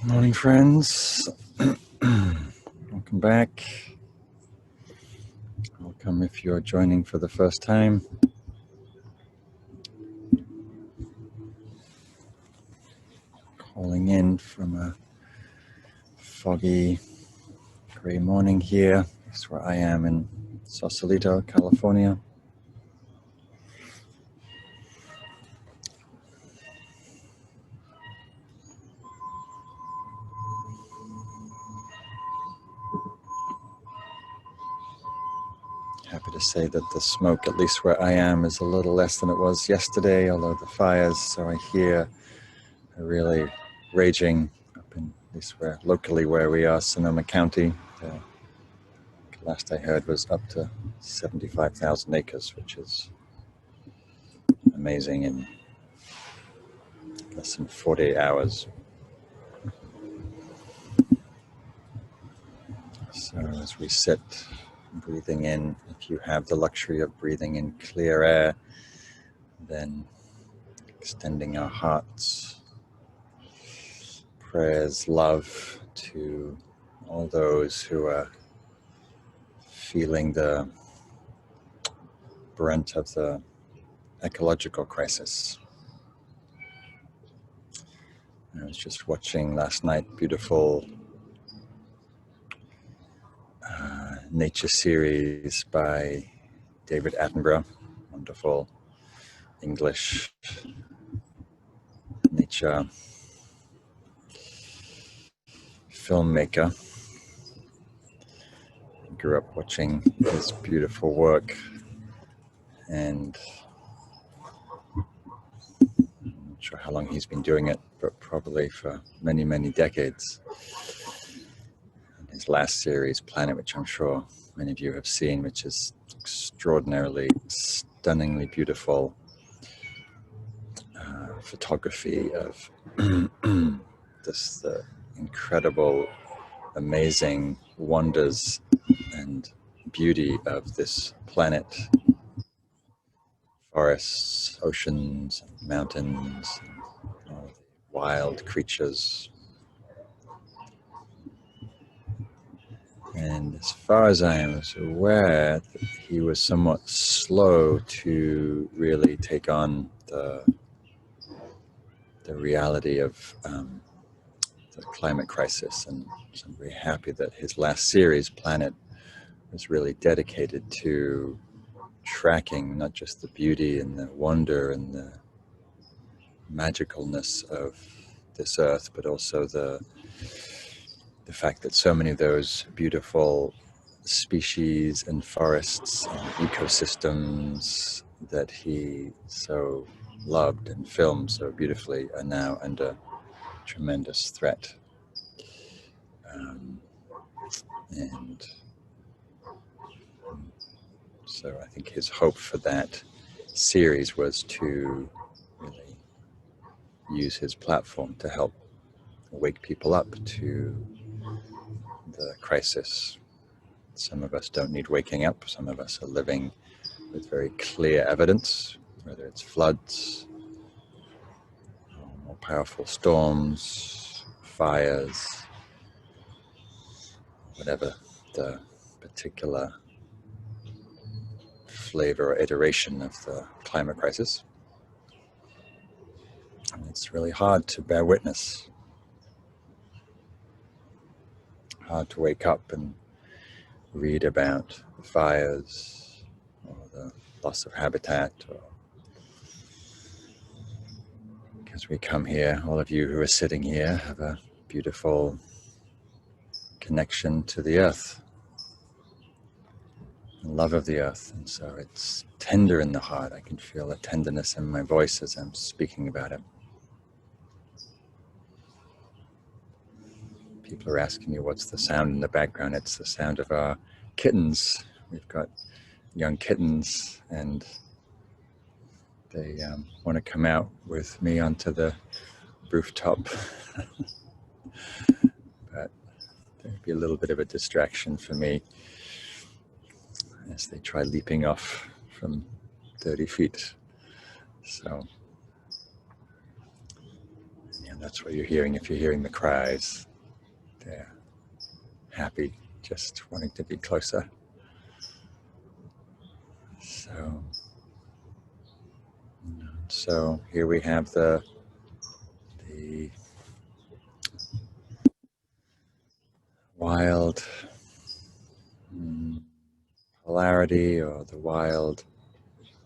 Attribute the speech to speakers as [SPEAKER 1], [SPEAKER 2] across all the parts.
[SPEAKER 1] Morning, friends. Welcome back. Welcome if you're joining for the first time. Calling in from a foggy, gray morning here. That's where I am in Sausalito, California. Happy to say that the smoke, at least where I am, is a little less than it was yesterday, although the fires, so I hear, are really raging up in, at least locally where we are, Sonoma County. The last I heard was up to 75,000 acres, which is amazing in less than 48 hours. So as we sit, breathing in, if you have the luxury of breathing in clear air, then extending our hearts, prayers, love to all those who are feeling the brunt of the ecological crisis. I was just watching last night beautiful nature series by David Attenborough, wonderful English nature filmmaker. I grew up watching his beautiful work, and I'm not sure how long he's been doing it, but probably for many, many decades. And his last series, Planet, which I'm sure many of you have seen, which is extraordinarily, stunningly beautiful photography of the incredible, amazing wonders and beauty of this planet. Forests, oceans, mountains, and all the wild creatures. And as far as I am aware, he was somewhat slow to really take on the reality of the climate crisis. And so I'm very happy that his last series, Planet, was really dedicated to tracking not just the beauty and the wonder and the magicalness of this earth, but also the fact that so many of those beautiful species and forests and ecosystems that he so loved and filmed so beautifully are now under tremendous threat. And so I think his hope for that series was to really use his platform to help wake people up to the crisis. Some of us don't need waking up. Some of us are living with very clear evidence, whether it's floods, more powerful storms, fires, whatever the particular flavor or iteration of the climate crisis. And it's really hard to bear witness, hard to wake up and read about the fires or the loss of habitat, or because we come here, all of you who are sitting here have a beautiful connection to the earth, the love of the earth, and so it's tender in the heart. I can feel a tenderness in my voice as I'm speaking about it. People are asking me what's the sound in the background. It's the sound of our kittens. We've got young kittens, and they want to come out with me onto the rooftop. But there'd be a little bit of a distraction for me as they try leaping off from 30 feet. So yeah, that's what you're hearing if you're hearing the cries. They're happy, just wanting to be closer. So here we have the wild polarity, or the wild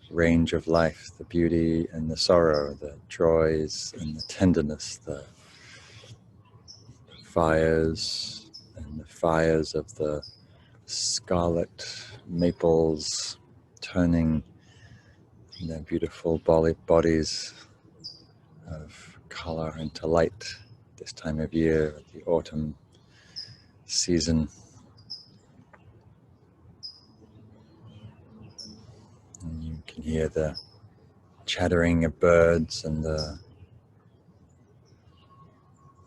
[SPEAKER 1] range of life, the beauty and the sorrow, the joys and the tenderness, the fires and the fires of the scarlet maples turning their beautiful bodies of color into light this time of year, the autumn season. And you can hear the chattering of birds, and at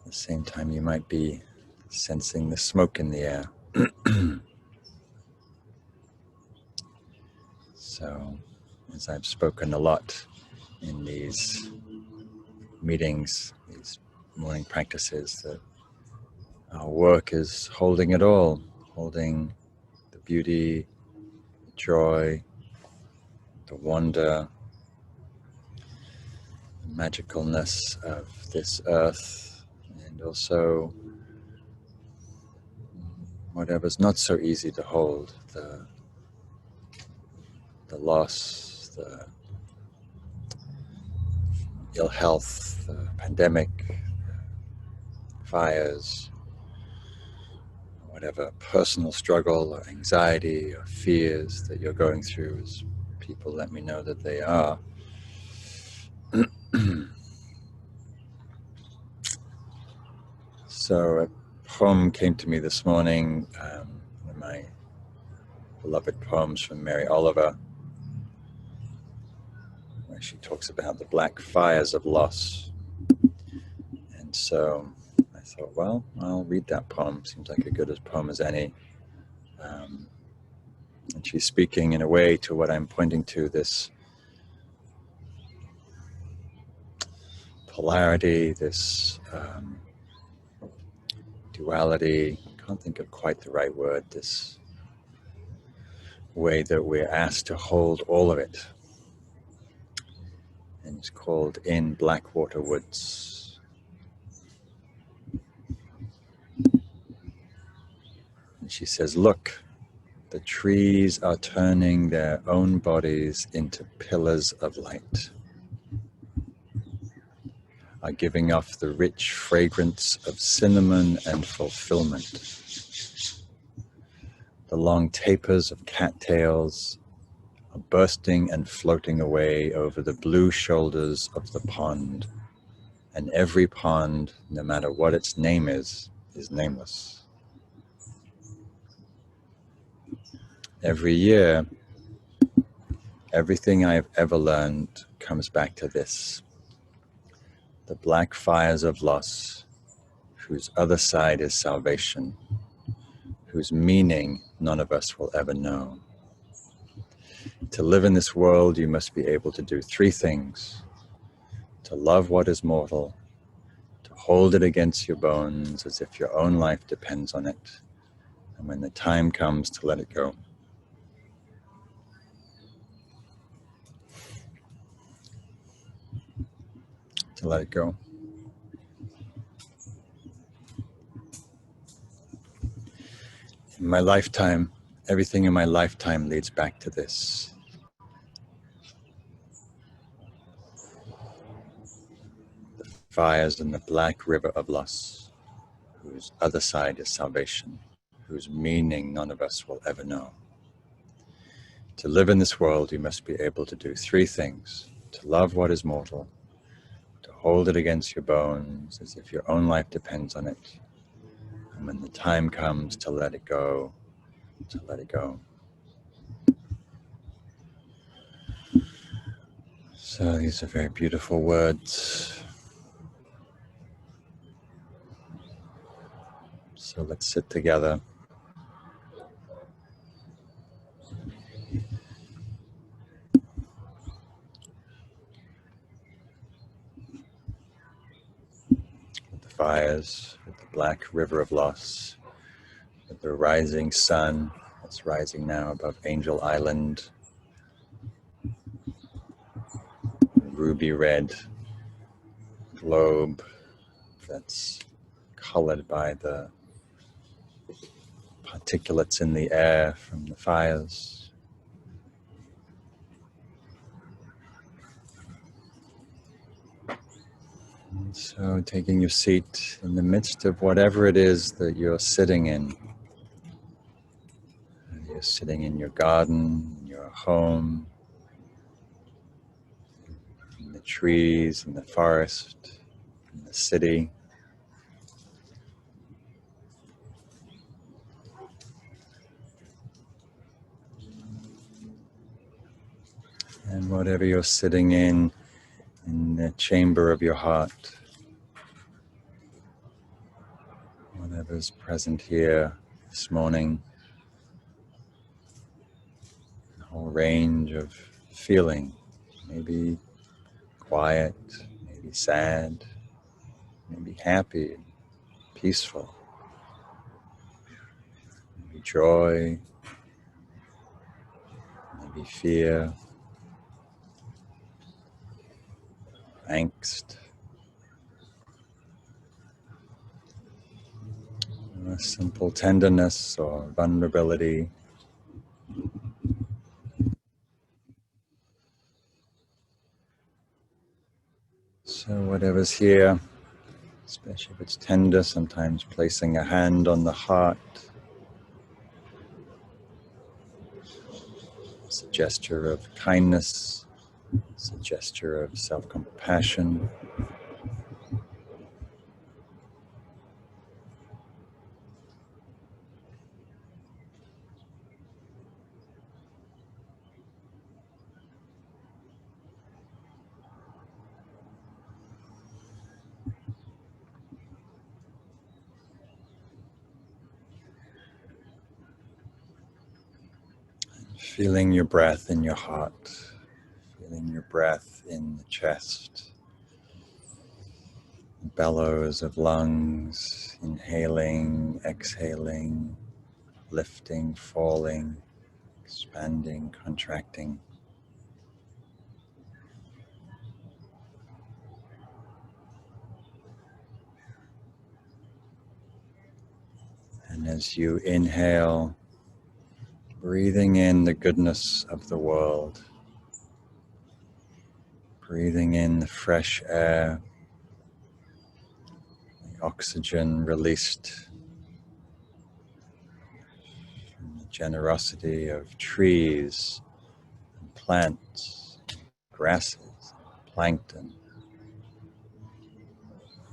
[SPEAKER 1] the same time you might be sensing the smoke in the air. So, as I've spoken a lot in these meetings, these morning practices, that our work is holding it all, holding the beauty, the joy, the wonder, the magicalness of this earth, and also whatever's not so easy to hold, the loss, the ill health, the pandemic, fires, whatever personal struggle or anxiety or fears that you're going through, as people let me know that they are. So a poem came to me this morning, one of my beloved poems from Mary Oliver, where she talks about the black fires of loss. And so I thought, well, I'll read that poem. Seems like a good poem as any. And she's speaking in a way to what I'm pointing to, this polarity, this duality, can't think of quite the right word, this way that we're asked to hold all of it. And it's called In Blackwater Woods. And she says, look, the trees are turning their own bodies into pillars of light, are giving off the rich fragrance of cinnamon and fulfillment. The long tapers of cattails are bursting and floating away over the blue shoulders of the pond, and every pond, no matter what its name is nameless. Every year, everything I have ever learned comes back to this: the black fires of loss, whose other side is salvation, whose meaning none of us will ever know. To live in this world, you must be able to do three things: to love what is mortal, to hold it against your bones as if your own life depends on it, and when the time comes, to let it go. To let it go. In my lifetime, everything in my lifetime leads back to this. The fires in the black river of loss, whose other side is salvation, whose meaning none of us will ever know. To live in this world, you must be able to do three things: to love what is mortal, to hold it against your bones as if your own life depends on it, and when the time comes, to let it go, to let it go. So these are very beautiful words. So let's sit together. fires, with the black river of loss, with the rising sun that's rising now above Angel Island, ruby red globe that's colored by the particulates in the air from the fires. And so taking your seat in the midst of whatever it is that you're sitting in. You're sitting in your garden, in your home, in the trees, in the forest, in the city. And whatever you're sitting in the chamber of your heart, whatever's present here this morning, a whole range of feeling, maybe quiet, maybe sad, maybe happy, peaceful, maybe joy, maybe fear, angst, a simple tenderness or vulnerability. So whatever's here, especially if it's tender, sometimes placing a hand on the heart, it's a gesture of kindness, it's a gesture of self-compassion. Feeling your breath in your heart, feeling your breath in the chest, bellows of lungs, inhaling, exhaling, lifting, falling, expanding, contracting. And as you inhale, breathing in the goodness of the world, breathing in the fresh air, the oxygen released from the generosity of trees, and plants, grasses, plankton,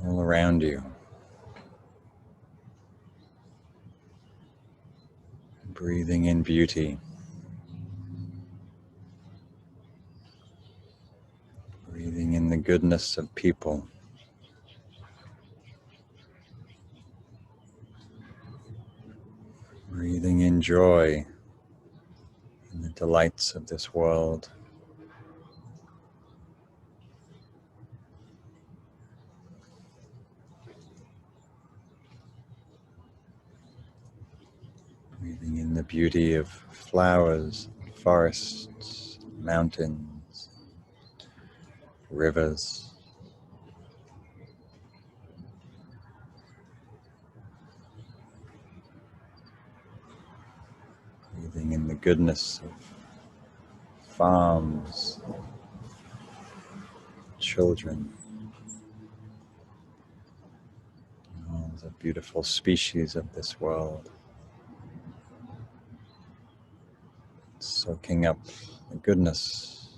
[SPEAKER 1] all around you. Breathing in beauty, breathing in the goodness of people, breathing in joy and the delights of this world. Breathing in the beauty of flowers, forests, mountains, rivers. Breathing in the goodness of farms, children, all the beautiful species of this world. Soaking up the goodness.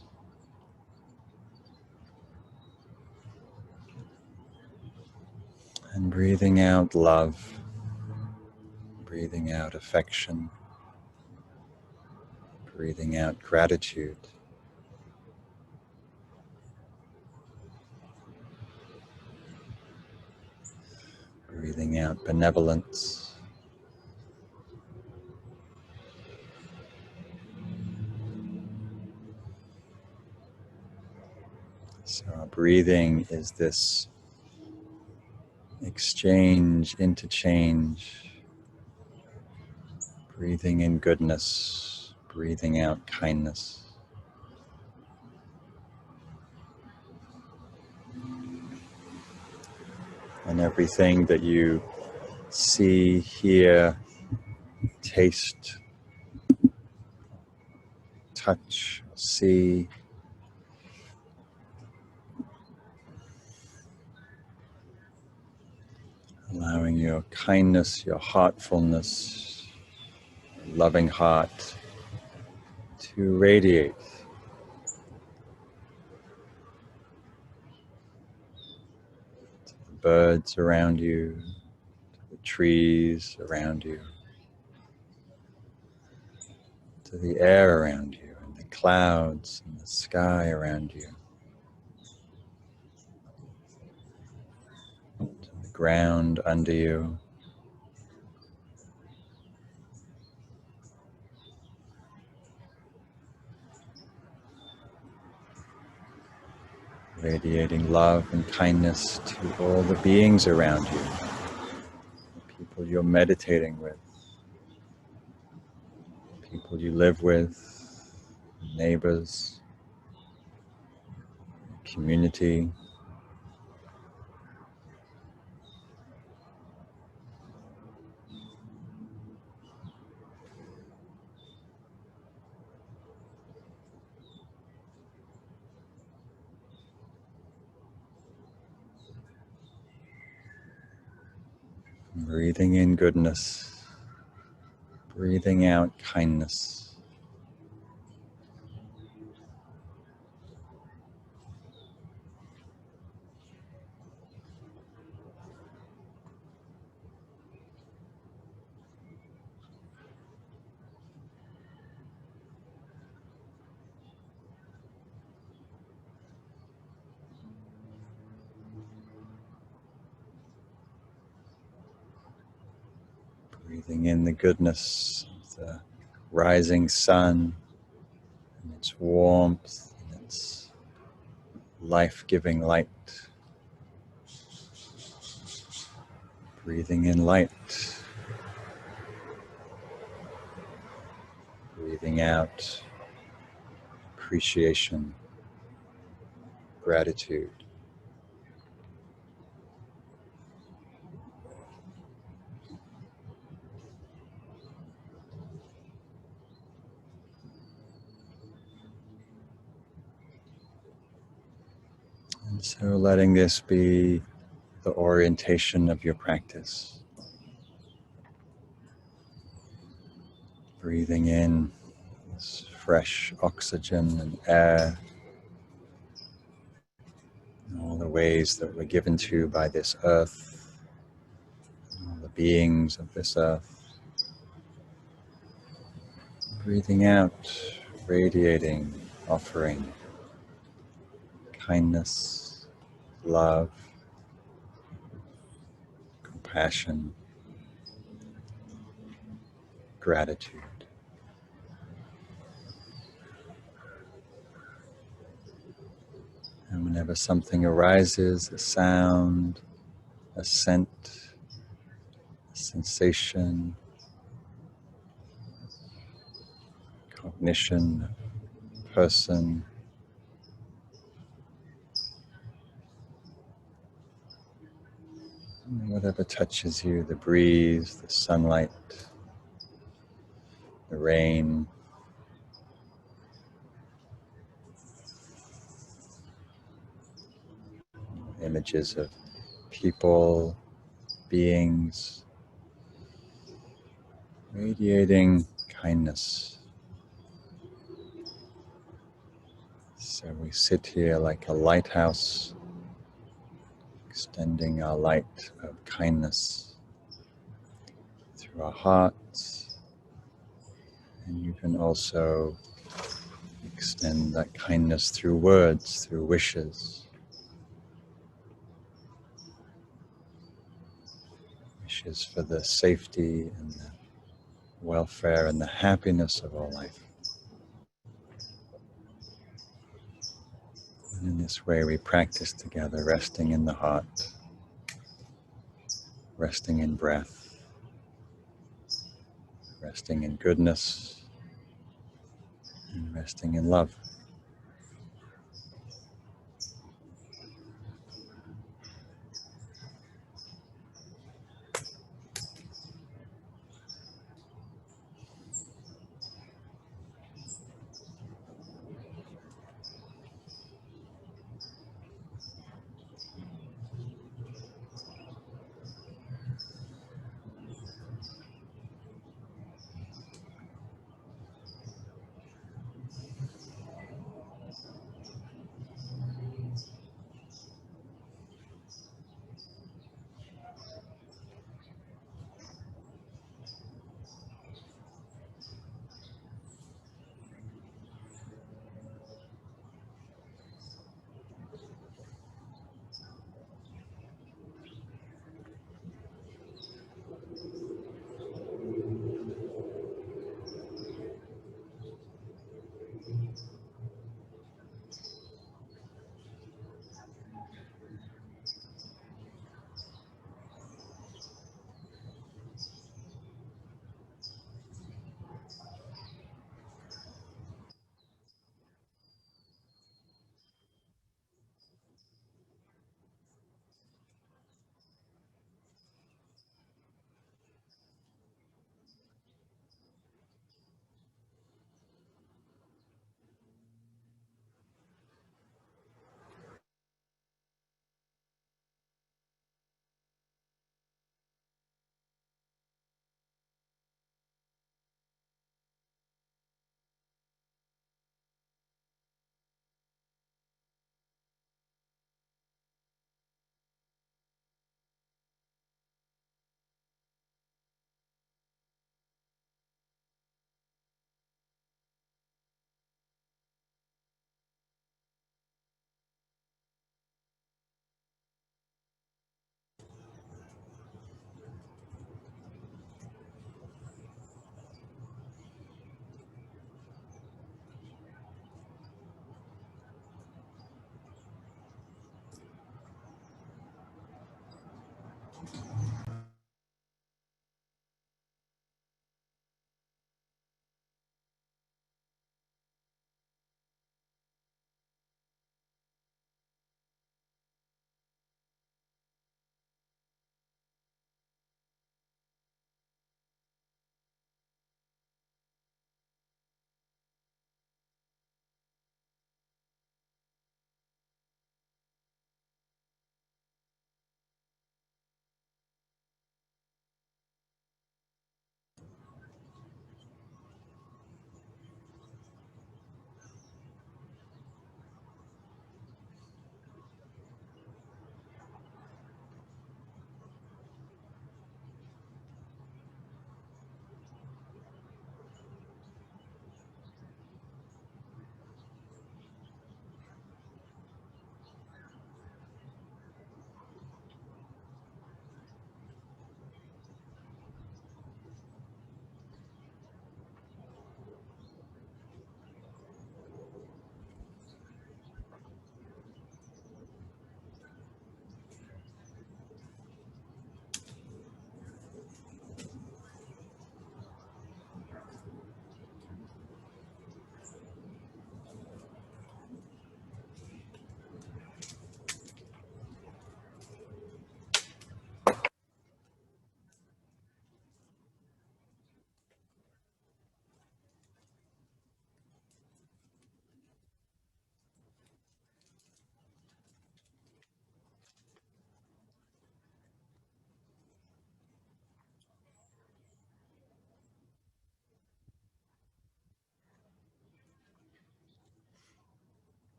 [SPEAKER 1] And breathing out love, breathing out affection, breathing out gratitude. Breathing out benevolence. So our breathing is this exchange, interchange, breathing in goodness, breathing out kindness. And everything that you see, hear, taste, touch, see, allowing your kindness, your heartfulness, loving heart to radiate to the birds around you, to the trees around you, to the air around you, and the clouds and the sky around you, to the ground under you. Radiating love and kindness to all the beings around you, the people you're meditating with, people you live with, neighbors, community. Breathing in goodness, breathing out kindness. Breathing in the goodness of the rising sun and its warmth and its life-giving light. Breathing in light. Breathing out appreciation, gratitude. And so letting this be the orientation of your practice. Breathing in this fresh oxygen and air, and all the ways that we're given to by this earth, all the beings of this earth. Breathing out, radiating, offering kindness, love, compassion, gratitude. And whenever something arises, a sound, a scent, a sensation, cognition, person, whatever touches you, the breeze, the sunlight, the rain, images of people, beings, radiating kindness. So we sit here like a lighthouse, extending our light of kindness through our hearts, and you can also extend that kindness through words, through wishes. Wishes for the safety and the welfare and the happiness of all life. And in this way we practice together, resting in the heart. resting in breath, resting in goodness, and resting in love.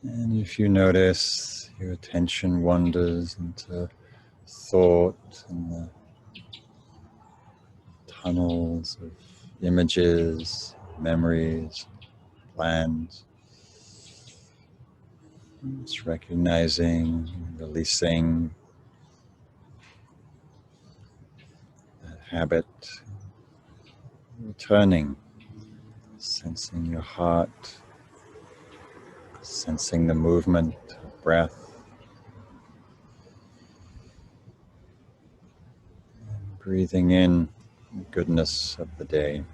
[SPEAKER 1] And if you notice your attention wanders into thought and the tunnels of images, memories, plans, just recognizing, releasing that habit, returning, sensing your heart, sensing the movement of breath, breathing in the goodness of the day.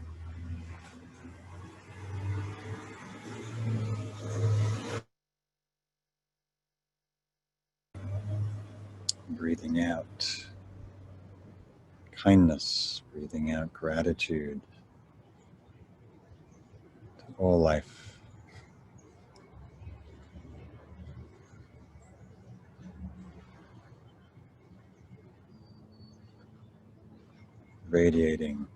[SPEAKER 1] Breathing out kindness, breathing out gratitude to all life. Radiating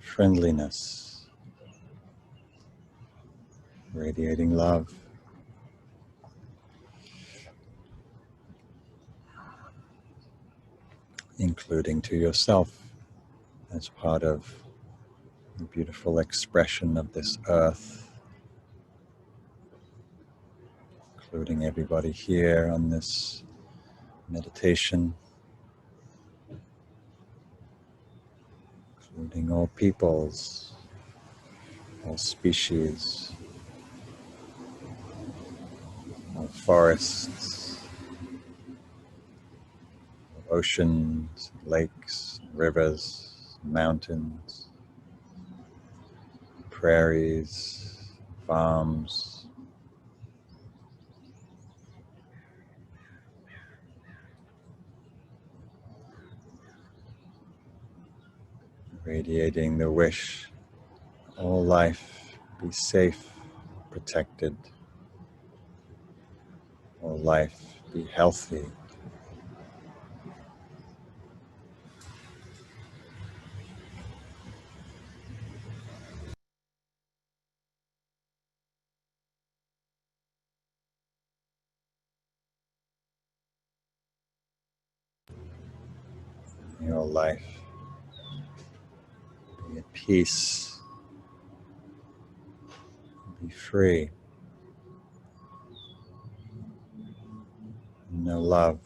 [SPEAKER 1] friendliness, radiating love, including to yourself as part of the beautiful expression of this earth, including everybody here on this meditation, including all peoples, all species, all forests, oceans, lakes, rivers, mountains, prairies, farms, radiating the wish all life be safe, protected, all life be healthy. Your life be at peace, be free, know love.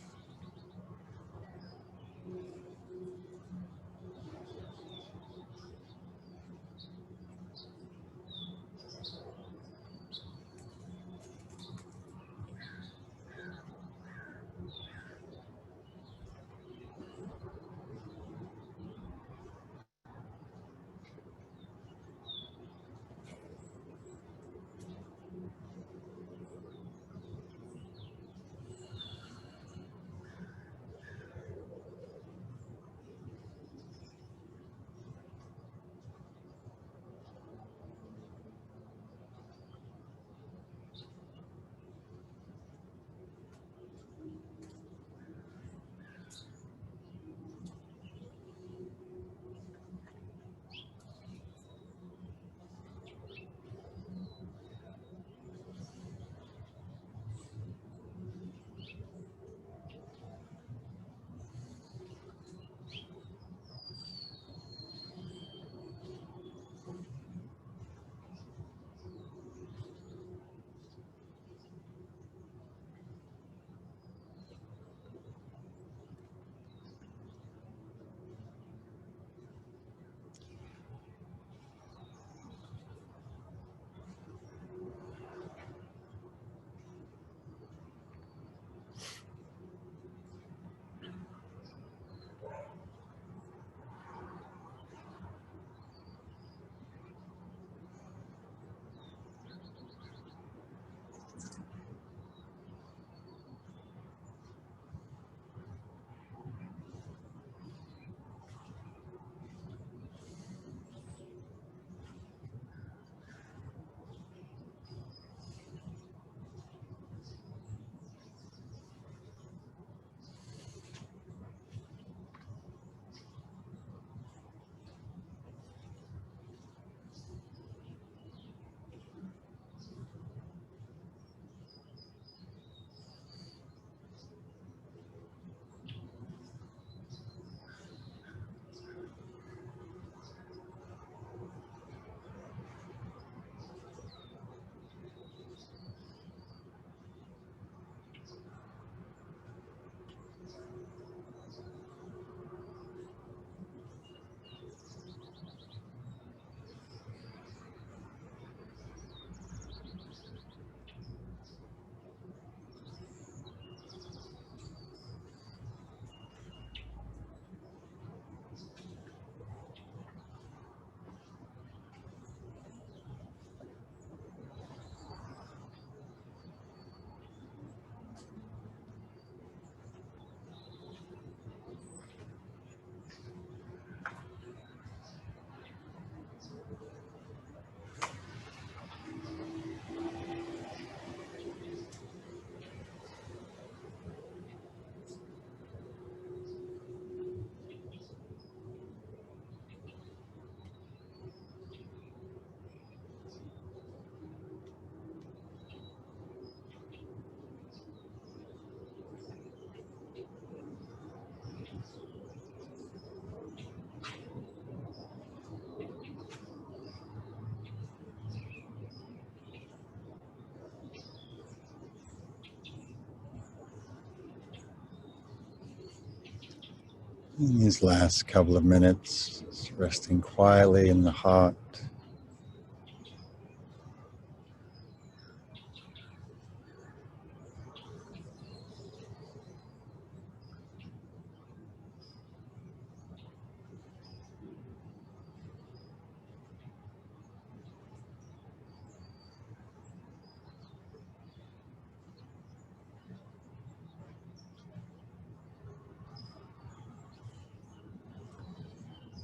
[SPEAKER 1] In these last couple of minutes, just resting quietly in the heart.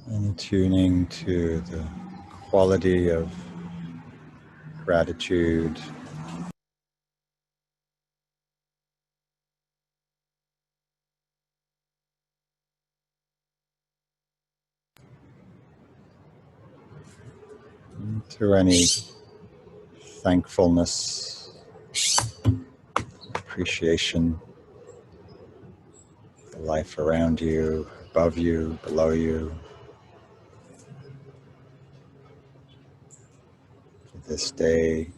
[SPEAKER 1] And tuning to the quality of gratitude, to any thankfulness, appreciation, the life around you, above you, below you, for this day.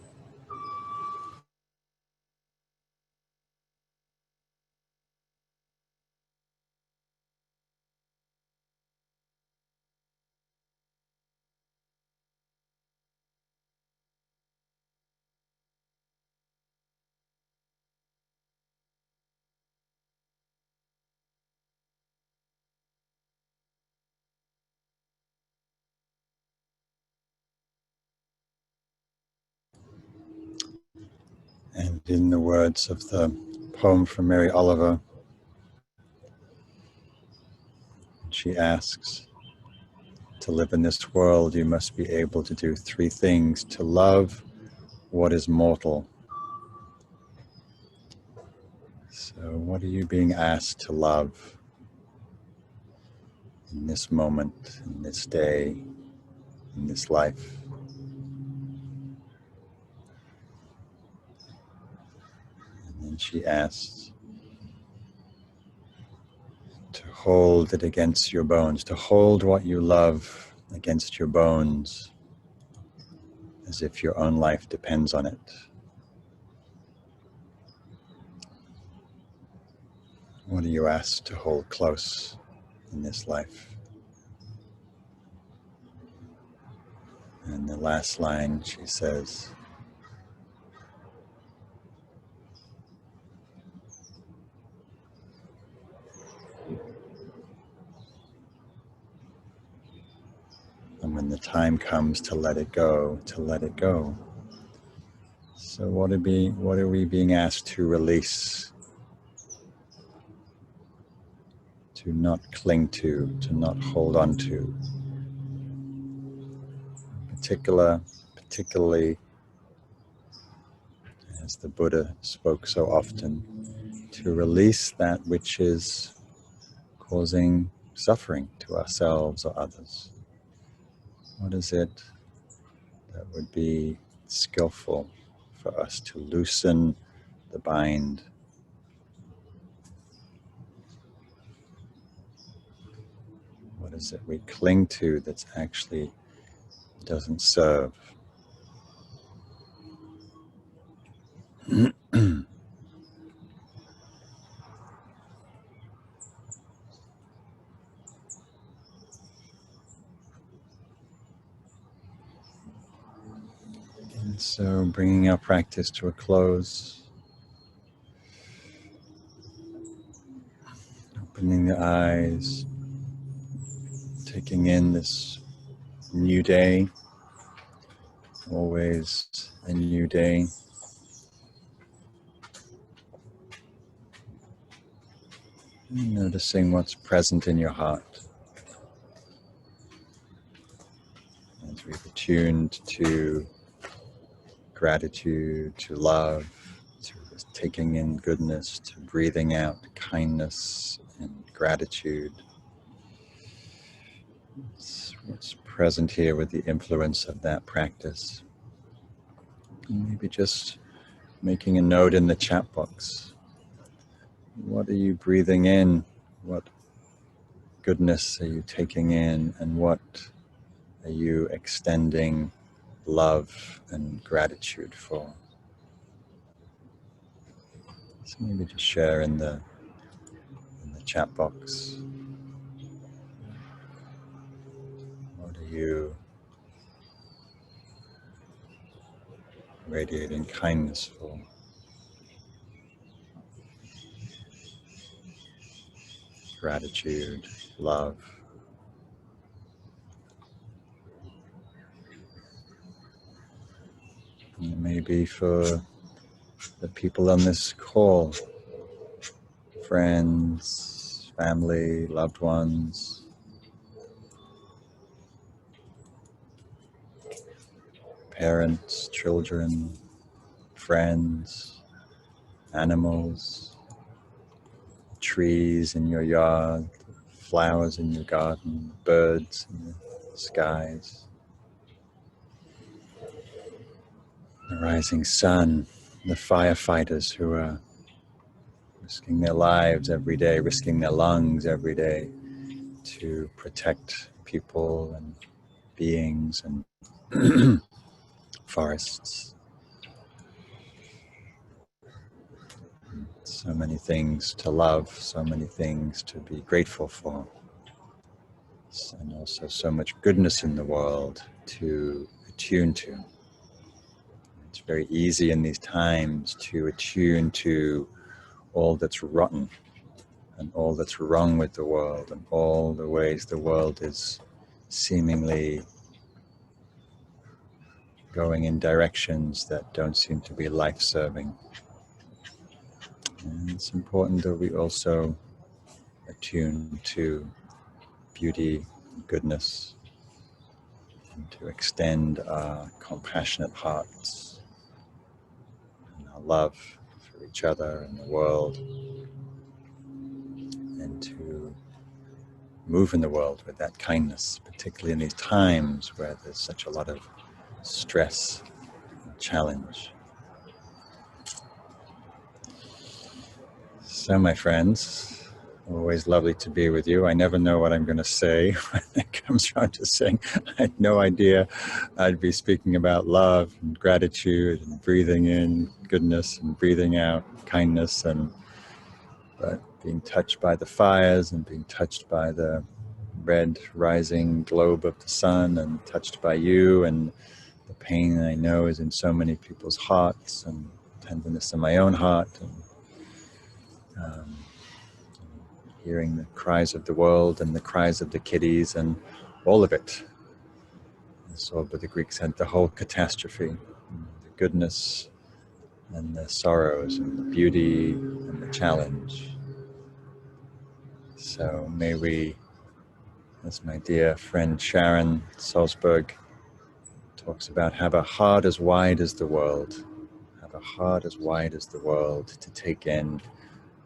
[SPEAKER 1] And in the words of the poem from Mary Oliver, she asks, to live in this world, you must be able to do three things: to love what is mortal. So what are you being asked to love in this moment, in this day, in this life? And then she asks to hold it against your bones, to hold what you love against your bones, as if your own life depends on it. What are you asked to hold close in this life? And the last line, she says, and when the time comes to let it go, to let it go. So what are we being asked to release, to not cling to not hold on to? Particularly, as the Buddha spoke so often, to release that which is causing suffering to ourselves or others. What is it that would be skillful for us to loosen the bind? What is it we cling to that's actually doesn't serve? And so bringing our practice to a close, opening the eyes, taking in this new day, always a new day. And noticing what's present in your heart. As we've attuned to gratitude, to love, to taking in goodness, to breathing out kindness and gratitude. It's what's present here with the influence of that practice. And maybe just making a note in the chat box. What are you breathing in? What goodness are you taking in? And what are you extending love and gratitude for? So maybe just share in the chat box. you, radiating kindness, for gratitude, love. And maybe for the people on this call, friends, family, loved ones, parents, children, friends, animals, trees in your yard, flowers in your garden, birds in the skies, the rising sun, the firefighters who are risking their lives every day, risking their lungs every day to protect people and beings and forests. So many things to love, so many things to be grateful for, and also so much goodness in the world to attune to. It's very easy in these times to attune to all that's rotten and all that's wrong with the world and all the ways the world is seemingly going in directions that don't seem to be life-serving. And it's important that we also attune to beauty, goodness, and to extend our compassionate hearts and our love for each other and the world, and to move in the world with that kindness, particularly in these times where there's such a lot of stress and challenge. So, my friends, always lovely to be with you. I never know what I'm going to say when it comes around to saying. I had no idea I'd be speaking about love and gratitude and breathing in goodness and breathing out kindness, but being touched by the fires and being touched by the red rising globe of the sun and touched by you and the pain I know is in so many people's hearts and tenderness in my own heart, and hearing the cries of the world and the cries of the kitties and all of it. So, but the Greeks had the whole catastrophe, the goodness and the sorrows and the beauty and the challenge. So may we, as my dear friend Sharon Salzberg talks about, have a heart as wide as the world, have a heart as wide as the world to take in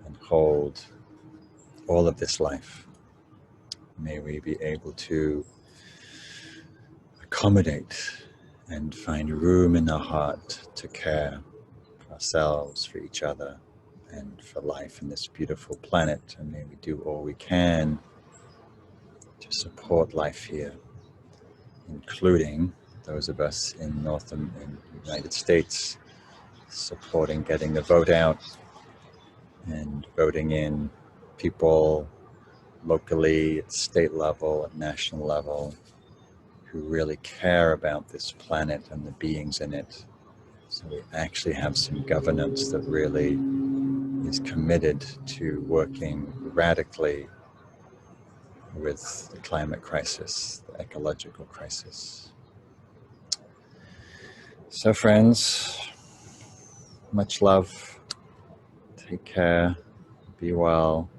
[SPEAKER 1] and hold all of this life. May we be able to accommodate and find room in our heart to care for ourselves, for each other, and for life in this beautiful planet. And may we do all we can to support life here, including those of us in in the United States, supporting getting the vote out and voting in people locally, at state level, at national level, who really care about this planet and the beings in it. So we actually have some governance that really is committed to working radically with the climate crisis, the ecological crisis. So friends, much love, take care, be well,